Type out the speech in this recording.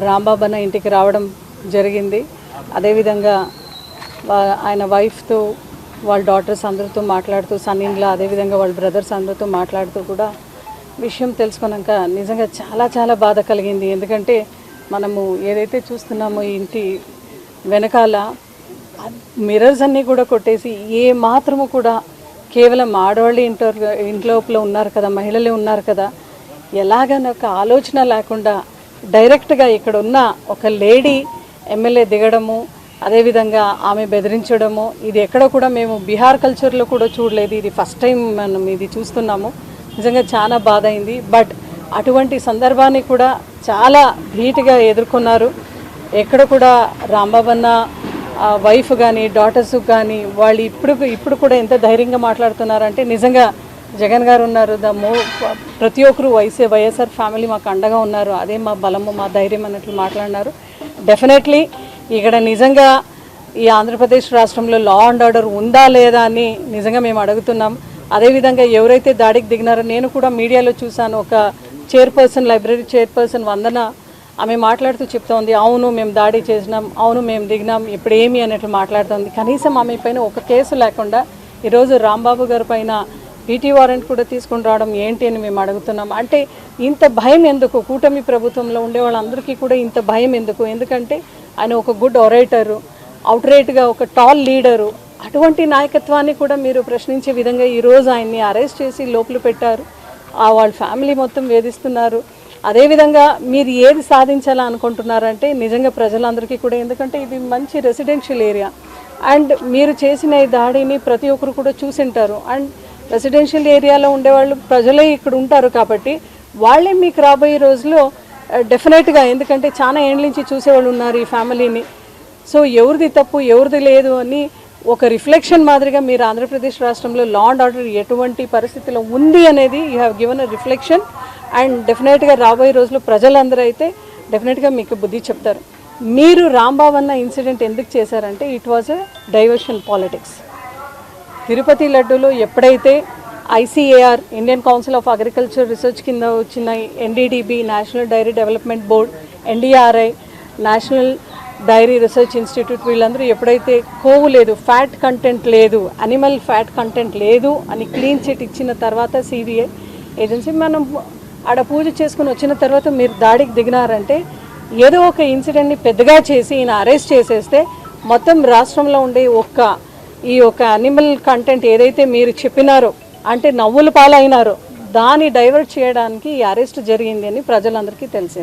రాంబాబు అన్న ఇంటికి రావడం జరిగింది. అదేవిధంగా ఆయన వైఫ్తో వాళ్ళ డాటర్స్ అందరితో మాట్లాడుతూ సన్నిన్లా అదేవిధంగా వాళ్ళ బ్రదర్స్ అందరితో మాట్లాడుతూ కూడా విషయం తెలుసుకున్నాక నిజంగా చాలా చాలా బాధ కలిగింది. ఎందుకంటే మనము ఏదైతే చూస్తున్నామో ఇంటి వెనకాల మిర్రర్స్ అన్నీ కూడా కొట్టేసి ఏ మాత్రము కూడా కేవలం ఆడవాళ్ళు ఇంట్లోపల ఉన్నారు కదా, మహిళలే ఉన్నారు కదా, ఎలాగని ఒక ఆలోచన లేకుండా డైరెక్ట్గా ఇక్కడ ఉన్న ఒక లేడీ ఎమ్మెల్యే దిగడము, అదేవిధంగా ఆమె బెదిరించడము, ఇది ఎక్కడ కూడా మేము బీహార్ కల్చర్లో కూడా చూడలేదు. ఇది ఫస్ట్ టైం మనం ఇది చూస్తున్నాము. నిజంగా చాలా బాధ అయింది. బట్ అటువంటి సందర్భాన్ని కూడా చాలా ధీటుగా ఎదుర్కొన్నారు. ఎక్కడ కూడా రాంబాబు అన్న వైఫ్ కానీ డాటర్స్ కానీ వాళ్ళు ఇప్పుడు కూడా ఎంత ధైర్యంగా మాట్లాడుతున్నారంటే నిజంగా జగన్ గారు ఉన్నారు, ప్రతి ఒక్కరు వైఎస్ఆర్ ఫ్యామిలీ మాకు అండగా ఉన్నారు, అదే మా బలము మా ధైర్యం అన్నట్లు మాట్లాడినారు. డెఫినెట్లీ ఇక్కడ నిజంగా ఈ ఆంధ్రప్రదేశ్ రాష్ట్రంలో లా అండ్ ఆర్డర్ ఉందా లేదా అని నిజంగా మేము అడుగుతున్నాం. అదేవిధంగా ఎవరైతే దాడికి దిగినారో నేను కూడా మీడియాలో చూశాను, ఒక చైర్పర్సన్ లైబ్రరీ చైర్పర్సన్ వందన ఆమె మాట్లాడుతూ చెప్తోంది, అవును మేము దాడి చేసినాం, అవును మేము దిగినాం, ఇప్పుడు ఏమి అన్నట్లు మాట్లాడుతుంది. కనీసం ఆమె పైన ఒక కేసు లేకుండా ఈరోజు రాంబాబు గారి పైన పీటీ వారెంట్ కూడా తీసుకుని రావడం ఏంటి అని మేము అడుగుతున్నాం. అంటే ఇంత భయం ఎందుకు? కూటమి ప్రభుత్వంలో ఉండే వాళ్ళందరికీ కూడా ఇంత భయం ఎందుకు? ఎందుకంటే ఆయన ఒక గుడ్ ఒరేటరు, అవుట్రైట్గా ఒక టాల్ లీడరు. అటువంటి నాయకత్వాన్ని కూడా మీరు ప్రశ్నించే విధంగా ఈరోజు ఆయన్ని అరెస్ట్ చేసి లోపల పెట్టారు. వాళ్ళ ఫ్యామిలీ మొత్తం వేధిస్తున్నారు. అదేవిధంగా మీరు ఏది సాధించాలనుకుంటున్నారంటే నిజంగా ప్రజలందరికీ కూడా, ఎందుకంటే ఇది మంచి రెసిడెన్షియల్ ఏరియా అండ్ మీరు చేసిన ఈ దాడిని ప్రతి ఒక్కరు కూడా చూసింటారు. అండ్ రెసిడెన్షియల్ ఏరియాలో ఉండేవాళ్ళు ప్రజలే ఇక్కడ ఉంటారు కాబట్టి వాళ్ళే మీకు రాబోయే రోజుల్లో డెఫినెట్గా, ఎందుకంటే చాలా ఏళ్ళ నుంచి చూసేవాళ్ళు ఉన్నారు ఈ ఫ్యామిలీని. సో ఎవరిది తప్పు ఎవరిది లేదు అని ఒక రిఫ్లెక్షన్ మాదిరిగా మీరు ఆంధ్రప్రదేశ్ రాష్ట్రంలో లా అండ్ ఆర్డర్ ఎటువంటి పరిస్థితిలో ఉంది అనేది you have given a reflection. And డెఫినెట్గా రాబోయే రోజుల్లో ప్రజలందరూ అయితే డెఫినెట్గా మీకు బుద్ధి చెప్తారు. మీరు రాంబాబు అన్న ఇన్సిడెంట్ ఎందుకు చేశారంటే it was a diversion politics. Tirupati లడ్డూలో ఎప్పుడైతే ICAR Indian council of agriculture research కింద వచ్చిన NDDB national dairy development board, NDRI national dairy research institute వీళ్ళందరూ ఎప్పుడైతే కొవ్వు లేదు, ఫ్యాట్ కంటెంట్ లేదు, అనిమల్ ఫ్యాట్ కంటెంట్ లేదు అని క్లీన్ చిట్ ఇచ్చిన తర్వాత సిబిఐ ఏజెన్సీ మనం ఆడ పూజ చేసుకుని వచ్చిన తర్వాత మీరు దాడికి దిగినారంటే ఏదో ఒక ఇన్సిడెంట్ని పెద్దగా చేసి ఈయన అరెస్ట్ చేసేస్తే మొత్తం రాష్ట్రంలో ఉండే ఈ అనిమల్ కంటెంట్ ఏదైతే మీరు చెప్పినారో అంటే నవ్వుల పాలైనారో దాన్ని డైవర్ట్ చేయడానికి ఈ అరెస్ట్ జరిగింది అని ప్రజలందరికీ తెలిసింది.